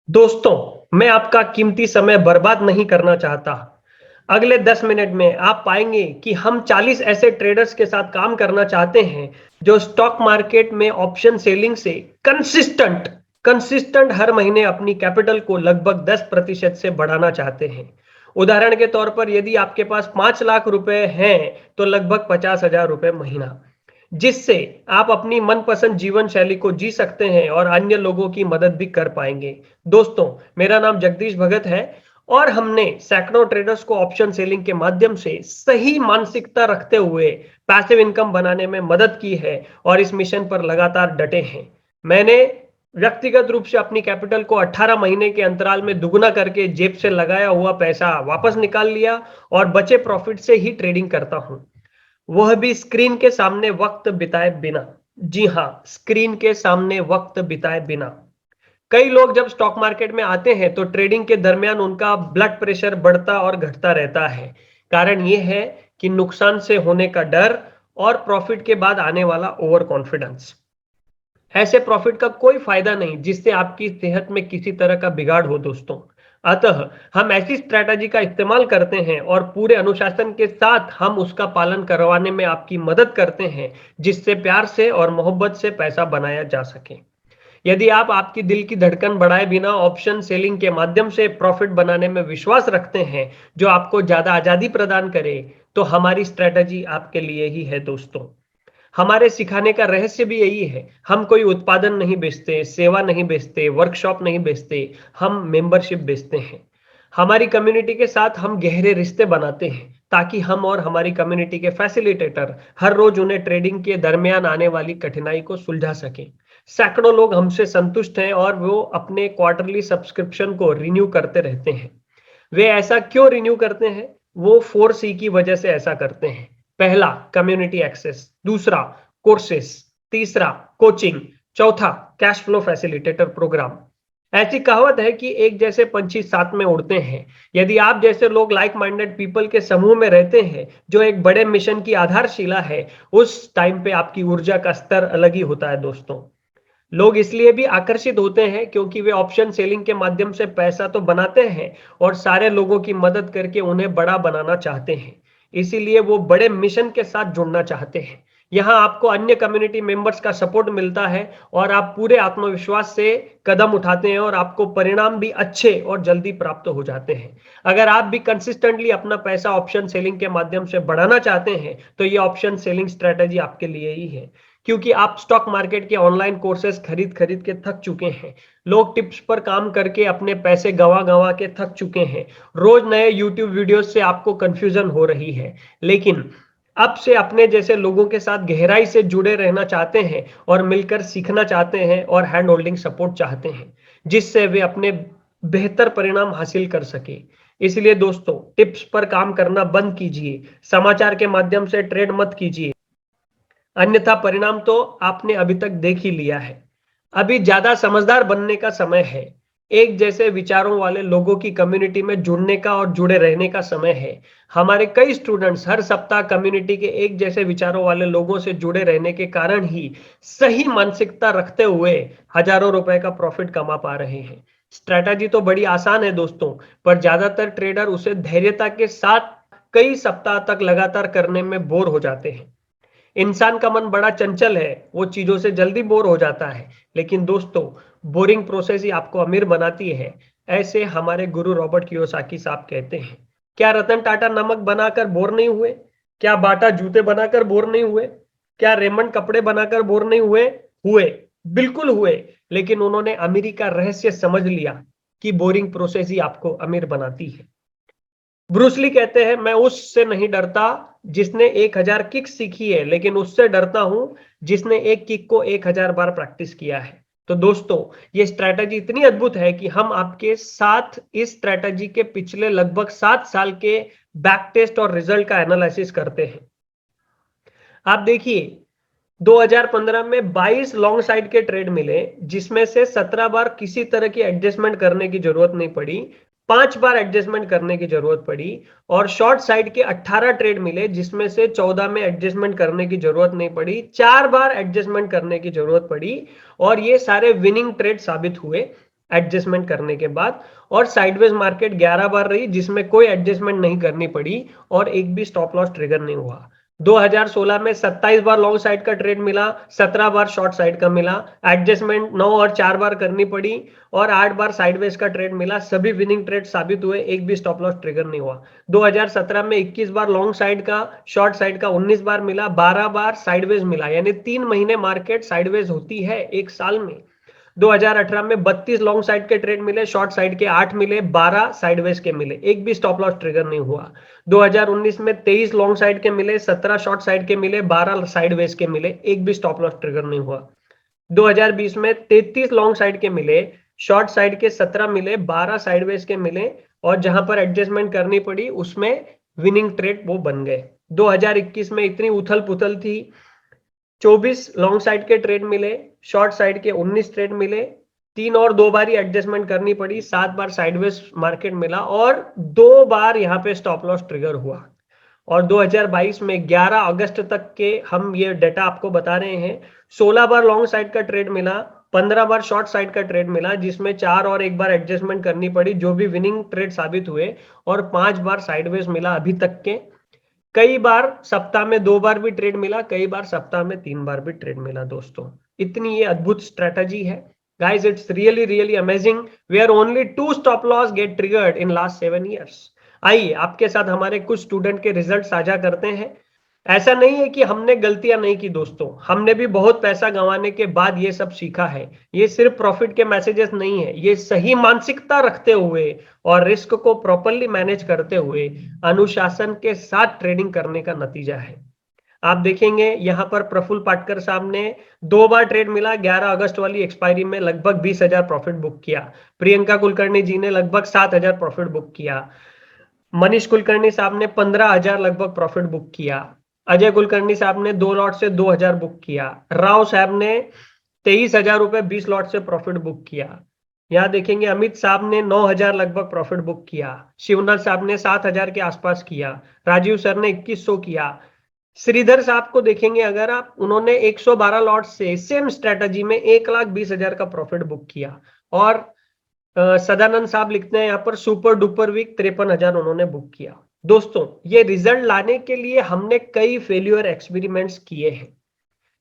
दोस्तों, मैं आपका कीमती समय बर्बाद नहीं करना चाहता। अगले 10 मिनट में आप पाएंगे कि हम 40 ऐसे ट्रेडर्स के साथ काम करना चाहते हैं जो स्टॉक मार्केट में ऑप्शन सेलिंग से कंसिस्टेंट कंसिस्टेंट हर महीने अपनी कैपिटल को लगभग 10% से बढ़ाना चाहते हैं। उदाहरण के तौर पर यदि आपके पास 5 लाख रुपए हैं तो लगभग 50,000 रुपए महीना, जिससे आप अपनी मनपसंद जीवन शैली को जी सकते हैं और अन्य लोगों की मदद भी कर पाएंगे। दोस्तों, मेरा नाम जगदीश भगत है और हमने सैकड़ों ट्रेडर्स को ऑप्शन सेलिंग के माध्यम से सही मानसिकता रखते हुए पैसिव इनकम बनाने में मदद की है और इस मिशन पर लगातार डटे हैं। मैंने व्यक्तिगत रूप से अपनी कैपिटल को 18 महीने के अंतराल में दुगुना करके जेब से लगाया हुआ पैसा वापस निकाल लिया और बचे प्रॉफिट से ही ट्रेडिंग करता हूं, वह भी स्क्रीन के सामने वक्त बिताए बिना। जी हां, स्क्रीन के सामने वक्त बिताए बिना। कई लोग जब स्टॉक मार्केट में आते हैं तो ट्रेडिंग के दरमियान उनका ब्लड प्रेशर बढ़ता और घटता रहता है। कारण यह है कि नुकसान से होने का डर और प्रॉफिट के बाद आने वाला ओवर कॉन्फिडेंस। ऐसे प्रॉफिट का कोई फायदा नहीं जिससे आपकी सेहत में किसी तरह का बिगाड़ हो दोस्तों। अतः हम ऐसी स्ट्रैटेजी का इस्तेमाल करते हैं और पूरे अनुशासन के साथ हम उसका पालन करवाने में आपकी मदद करते हैं, जिससे प्यार से और मोहब्बत से पैसा बनाया जा सके। यदि आप आपकी दिल की धड़कन बढ़ाए बिना ऑप्शन सेलिंग के माध्यम से प्रॉफिट बनाने में विश्वास रखते हैं जो आपको ज्यादा आजादी प्रदान करे, तो हमारी स्ट्रैटेजी आपके लिए ही है दोस्तों। हमारे सिखाने का रहस्य भी यही है। हम कोई उत्पादन नहीं बेचते, सेवा नहीं बेचते, वर्कशॉप नहीं बेचते, हम मेंबरशिप बेचते हैं। हमारी कम्युनिटी के साथ हम गहरे रिश्ते बनाते हैं ताकि हम और हमारी कम्युनिटी के फैसिलिटेटर हर रोज उन्हें ट्रेडिंग के दरमियान आने वाली कठिनाई को सुलझा सकें। सैकड़ों लोग हमसे संतुष्ट हैं और वो अपने क्वार्टरली सब्सक्रिप्शन को रिन्यू करते रहते हैं। वे ऐसा क्यों रिन्यू करते हैं? वो 4C की वजह से ऐसा करते हैं। पहला, कम्युनिटी एक्सेस। दूसरा, कोर्सेस। तीसरा, कोचिंग। चौथा, कैश फ्लो फैसिलिटेटर प्रोग्राम। ऐसी कहावत है कि एक जैसे पंछी साथ में उड़ते हैं। यदि आप जैसे लोग लाइक माइंडेड पीपल के समूह में रहते हैं जो एक बड़े मिशन की आधारशिला है, उस टाइम पे आपकी ऊर्जा का स्तर अलग ही होता है दोस्तों। लोग इसलिए भी आकर्षित होते हैं क्योंकि वे ऑप्शन सेलिंग के माध्यम से पैसा तो बनाते हैं और सारे लोगों की मदद करके उन्हें बड़ा बनाना चाहते हैं। इसीलिए वो बड़े मिशन के साथ जुड़ना चाहते हैं। यहाँ आपको अन्य कम्युनिटी मेंबर्स का सपोर्ट मिलता है और आप पूरे आत्मविश्वास से कदम उठाते हैं और आपको परिणाम भी अच्छे और जल्दी प्राप्त हो जाते हैं। अगर आप भी कंसिस्टेंटली अपना पैसा ऑप्शन सेलिंग के माध्यम से बढ़ाना चाहते हैं तो ये ऑप्शन सेलिंग स्ट्रेटेजी आपके लिए ही है, क्योंकि आप स्टॉक मार्केट के ऑनलाइन कोर्सेज खरीद खरीद के थक चुके हैं। लोग टिप्स पर काम करके अपने पैसे गंवा गंवा के थक चुके हैं। रोज नए यूट्यूब वीडियोस से आपको कंफ्यूजन हो रही है। लेकिन अब से अपने जैसे लोगों के साथ गहराई से जुड़े रहना चाहते हैं और मिलकर सीखना चाहते हैं और हैंड होल्डिंग सपोर्ट चाहते हैं, जिससे वे अपने बेहतर परिणाम हासिल कर सके। इसलिए दोस्तों, टिप्स पर काम करना बंद कीजिए, समाचार के माध्यम से ट्रेड मत कीजिए, अन्यथा परिणाम तो आपने अभी तक देख ही लिया है। अभी ज्यादा समझदार बनने का समय है। एक जैसे विचारों वाले लोगों की कम्युनिटी में जुड़ने का और जुड़े रहने का समय है। हमारे कई स्टूडेंट्स हर सप्ताह कम्युनिटी के एक जैसे विचारों वाले लोगों से जुड़े रहने के कारण ही सही मानसिकता रखते हुए हजारों रुपए का प्रॉफिट कमा पा रहे हैं। स्ट्रैटेजी तो बड़ी आसान है दोस्तों, पर ज्यादातर ट्रेडर उसे धैर्यता के साथ कई सप्ताह तक लगातार करने में बोर हो जाते हैं। इंसान का मन बड़ा चंचल है, वो चीजों से जल्दी बोर हो जाता है। लेकिन दोस्तों, बोरिंग प्रोसेस ही आपको अमीर बनाती है। ऐसे हमारे गुरु रॉबर्ट कियोसाकी साहब कहते हैं। क्या रतन टाटा नमक बनाकर बोर नहीं हुए? क्या बाटा जूते बनाकर बोर नहीं हुए? क्या रेमंड कपड़े बनाकर बोर नहीं हुए? हुए, बिल्कुल हुए। लेकिन उन्होंने अमीरी का रहस्य समझ लिया कि बोरिंग प्रोसेस ही आपको अमीर बनाती है। ब्रूसली कहते हैं, मैं उससे नहीं डरता जिसने 1000 किक सीखी है, लेकिन उससे डरता हूं जिसने एक किक को 1000 बार प्रैक्टिस किया है। तो दोस्तों, ये स्ट्रैटेजी इतनी अद्भुत है कि हम आपके साथ इस स्ट्रैटेजी के पिछले लगभग 7 साल के बैक टेस्ट और रिजल्ट का एनालिसिस करते हैं। आप देखिए, 2015 में 22 लॉन्ग साइड के ट्रेड मिले, जिसमें से 17 बार किसी तरह की एडजस्टमेंट करने की जरूरत नहीं पड़ी, 5 बार एडजस्टमेंट करने की जरूरत पड़ी। और शॉर्ट साइड के 18 ट्रेड मिले, जिसमें से 14 में एडजस्टमेंट करने की जरूरत नहीं पड़ी, 4 बार एडजस्टमेंट करने की जरूरत पड़ी। और ये सारे विनिंग ट्रेड साबित हुए। एडजस्टमेंट करने के बाद, और साइडवेज मार्केट 11 बार रही जिसमें कोई एडजस्टमेंट नहीं करनी पड़ी और एक भी स्टॉप लॉस ट्रिगर नहीं हुआ। 2016 में 27 बार लॉन्ग साइड का ट्रेड मिला, 17 बार शॉर्ट साइड का मिला, एडजस्टमेंट 9 और 4 बार करनी पड़ी और 8 बार साइडवेज का ट्रेड मिला, सभी विनिंग ट्रेड साबित हुए, एक भी स्टॉप लॉस ट्रिगर नहीं हुआ। 2017 में 21 बार लॉन्ग साइड का, शॉर्ट साइड का 19 बार मिला, 12 बार साइडवेज मिला, यानी 3 महीने मार्केट साइडवेज होती है एक साल में। 2018 में 32 लॉन्ग साइड के ट्रेड मिले, शॉर्ट साइड के 8 मिले, 12 साइडवेज के मिले, एक भी स्टॉप लॉस ट्रिगर नहीं हुआ। 2019 में 23 लॉन्ग साइड के मिले, 17 शॉर्ट साइड के मिले, 12 साइडवेज के मिले, एक भी स्टॉप लॉस ट्रिगर नहीं हुआ। 2020 में 33 लॉन्ग साइड के मिले, शॉर्ट साइड के 17 मिले, 12 साइडवेज के मिले और जहां पर एडजस्टमेंट करनी पड़ी उसमें विनिंग ट्रेड वो बन गए। 2021 में इतनी उथल पुथल थी, 24 लॉन्ग साइड के ट्रेड मिले, शॉर्ट साइड के 19 ट्रेड मिले, 3 और 2 बार ही एडजस्टमेंट करनी पड़ी, 7 बार साइडवेज मार्केट मिला और 2 बार यहाँ पे स्टॉप लॉस ट्रिगर हुआ। और 2022 में 11 अगस्त तक के हम ये डेटा आपको बता रहे हैं, 16 बार लॉन्ग साइड का ट्रेड मिला, 15 बार शॉर्ट साइड का ट्रेड मिला जिसमें 4 और 1 बार एडजस्टमेंट करनी पड़ी जो भी विनिंग ट्रेड साबित हुए, और 5 बार साइडवेज मिला अभी तक के। कई बार सप्ताह में 2 बार भी ट्रेड मिला, कई बार सप्ताह में 3 बार भी ट्रेड मिला। दोस्तों इतनी ये अद्भुत स्ट्रेटजी है guys, it's really amazing where only 2 stop loss get triggered in last 7 years। आइए आपके साथ हमारे कुछ स्टूडेंट के रिजल्ट साझा करते हैं। ऐसा नहीं है कि हमने गलतियां नहीं की दोस्तों, हमने भी बहुत पैसा गंवाने के बाद ये सब सीखा है। ये सिर्फ प्रॉफिट के मैसेजेस नहीं है, ये सही मानसिकता रखते हुए और रिस्क को प्रॉपरली मैनेज करते हुए अनुशासन के साथ ट्रेडिंग करने का नतीजा है। आप देखेंगे यहाँ पर प्रफुल्ल पाटकर साहब ने 2 बार ट्रेड मिला, 11 अगस्त वाली एक्सपायरी में लगभग 20,000 प्रॉफिट बुक किया। प्रियंका कुलकर्णी जी ने लगभग 7,000 प्रॉफिट बुक किया। मनीष कुलकर्णी साहब ने 15,000 लगभग प्रॉफिट बुक किया। अजय कुलकर्णी साहब ने 2 लॉट से 2,000 बुक किया। राव साहब ने 23,000 रुपए 20 लॉट से प्रॉफिट बुक किया। यहाँ देखेंगे अमित साहब ने 9,000 लगभग प्रॉफिट बुक किया। शिवनाथ साहब ने 7,000 के आसपास किया। राजीव सर ने 2,100 किया। श्रीधर साहब को देखेंगे अगर आप, उन्होंने 112 लॉट से सेम स्ट्रेटजी में 1,20,000 का प्रॉफिट बुक किया। और सदानंद साहब लिखते हैं यहाँ पर सुपर डुपर वीक 53,000 उन्होंने बुक किया। दोस्तों ये रिजल्ट लाने के लिए हमने कई फेल्यूर एक्सपेरिमेंट्स किए हैं।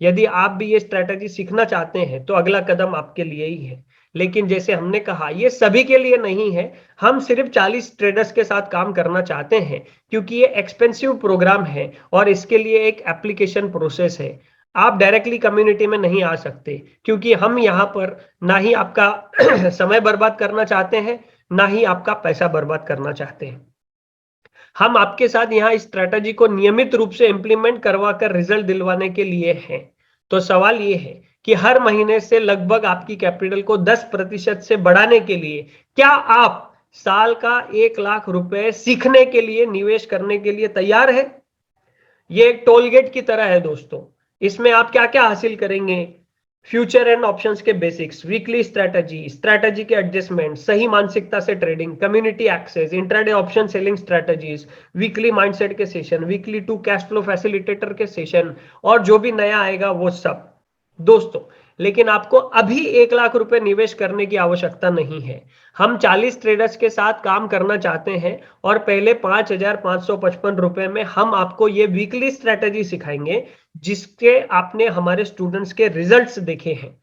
यदि आप भी ये स्ट्रेटजी सीखना चाहते हैं तो अगला कदम आपके लिए ही है। लेकिन जैसे हमने कहा ये सभी के लिए नहीं है, हम सिर्फ 40 ट्रेडर्स के साथ काम करना चाहते हैं क्योंकि ये एक्सपेंसिव प्रोग्राम है और इसके लिए एक एप्लीकेशन प्रोसेस है। आप डायरेक्टली कम्युनिटी में नहीं आ सकते क्योंकि हम यहाँ पर ना ही आपका समय बर्बाद करना चाहते हैं, ना ही आपका पैसा बर्बाद करना चाहते हैं। हम आपके साथ यहाँ इस स्ट्रेटजी को नियमित रूप से इंप्लीमेंट करवा कर रिजल्ट दिलवाने के लिए हैं। तो सवाल ये है कि हर महीने से लगभग आपकी कैपिटल को 10% से बढ़ाने के लिए क्या आप साल का 1,00,000 रुपए सीखने के लिए निवेश करने के लिए तैयार है? ये एक टोल गेट की तरह है दोस्तों। इसमें आप क्या क्या हासिल करेंगे? फ्यूचर एंड ऑप्शंस के बेसिक्स, वीकली स्ट्रैटेजी के एडजस्टमेंट, सही मानसिकता से trading, community access, intraday option selling strategies, weekly mindset के session, weekly 2 cash flow facilitator के सेशन और जो भी नया आएगा वो सब दोस्तों। लेकिन आपको अभी 1,00,000 रुपए निवेश करने की आवश्यकता नहीं है। हम 40 ट्रेडर्स के साथ काम करना चाहते हैं और पहले 5,555 रुपए में हम आपको ये वीकली स्ट्रैटेजी सिखाएंगे जिसके आपने हमारे स्टूडेंट्स के रिजल्ट्स देखे हैं।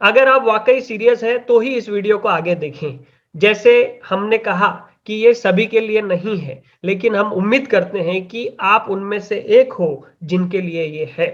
अगर आप वाकई सीरियस हैं तो ही इस वीडियो को आगे देखें। जैसे हमने कहा कि ये सभी के लिए नहीं है, लेकिन हम उम्मीद करते हैं कि आप उनमें से एक हो जिनके लिए ये है।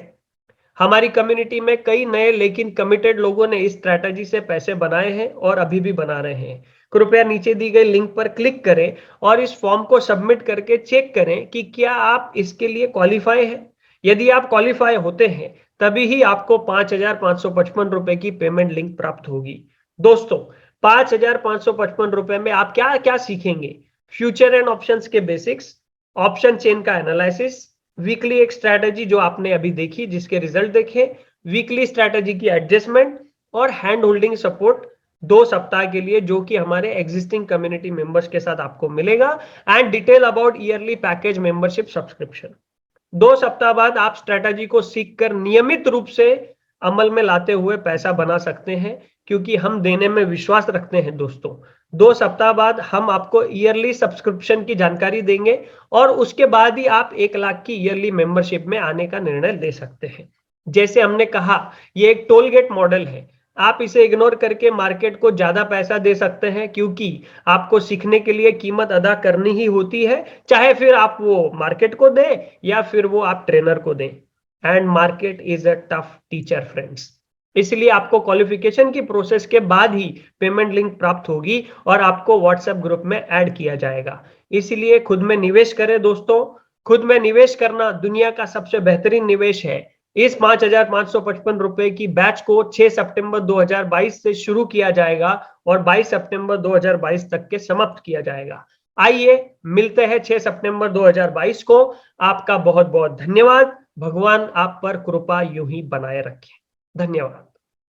हमारी कम्युनिटी में कई नए लेकिन कमिटेड लोगों ने इस स्ट्रैटेजी से पैसे बनाए हैं और अभी भी बना रहे हैं। कृपया नीचे दी गई लिंक पर क्लिक करें और इस फॉर्म को सबमिट करके चेक करें कि क्या आप इसके लिए क्वालिफाई हैं। यदि आप क्वालिफाई होते हैं तभी ही आपको 5,555 रुपए की पेमेंट लिंक प्राप्त होगी। दोस्तों 5,555 रुपए में आप क्या क्या सीखेंगे? फ्यूचर एंड ऑप्शंस के बेसिक्स, ऑप्शन चेन का एनालिसिस, वीकली एक स्ट्रैटेजी जो आपने अभी देखी जिसके रिजल्ट देखे, वीकली स्ट्रैटेजी की एडजस्टमेंट और हैंड होल्डिंग सपोर्ट 2 सप्ताह के लिए जो कि हमारे एग्जिस्टिंग कम्युनिटी मेंबर्स के साथ आपको मिलेगा, and detail about yearly package membership subscription. 2 सप्ताह बाद आप स्ट्रैटेजी को सीखकर नियमित रूप से अमल में लाते हुए पैसा बना सकते हैं, क्योंकि हम देने में विश्वास रखते हैं दोस्तों। 2 सप्ताह बाद हम आपको ईयरली सब्सक्रिप्शन की जानकारी देंगे और उसके बाद ही आप 1 लाख की ईयरली मेंबरशिप में आने का निर्णय ले सकते हैं। जैसे हमने कहा, ये एक टोल गेट मॉडल है। आप इसे इग्नोर करके मार्केट को ज्यादा पैसा दे सकते हैं, क्योंकि आपको सीखने के लिए कीमत अदा करनी ही होती है, चाहे फिर आप वो मार्केट को दें या फिर वो आप ट्रेनर को दें। And market is a tough teacher friends. इसलिए आपको क्वालिफिकेशन की प्रोसेस के बाद ही पेमेंट लिंक प्राप्त होगी और आपको व्हाट्सएप ग्रुप में ऐड किया जाएगा। इसलिए खुद में निवेश करें दोस्तों। खुद में निवेश करना दुनिया का सबसे बेहतरीन निवेश है। इस 5,555 रुपए की बैच को 6 सितंबर 2022 से शुरू किया जाएगा और 22 सितंबर 2022 तक के समाप्त किया जाएगा। आइए मिलते हैं 6 सितंबर 2022 को। आपका बहुत बहुत धन्यवाद। भगवान आप पर कृपा यूं ही बनाए रखे। धन्यवाद।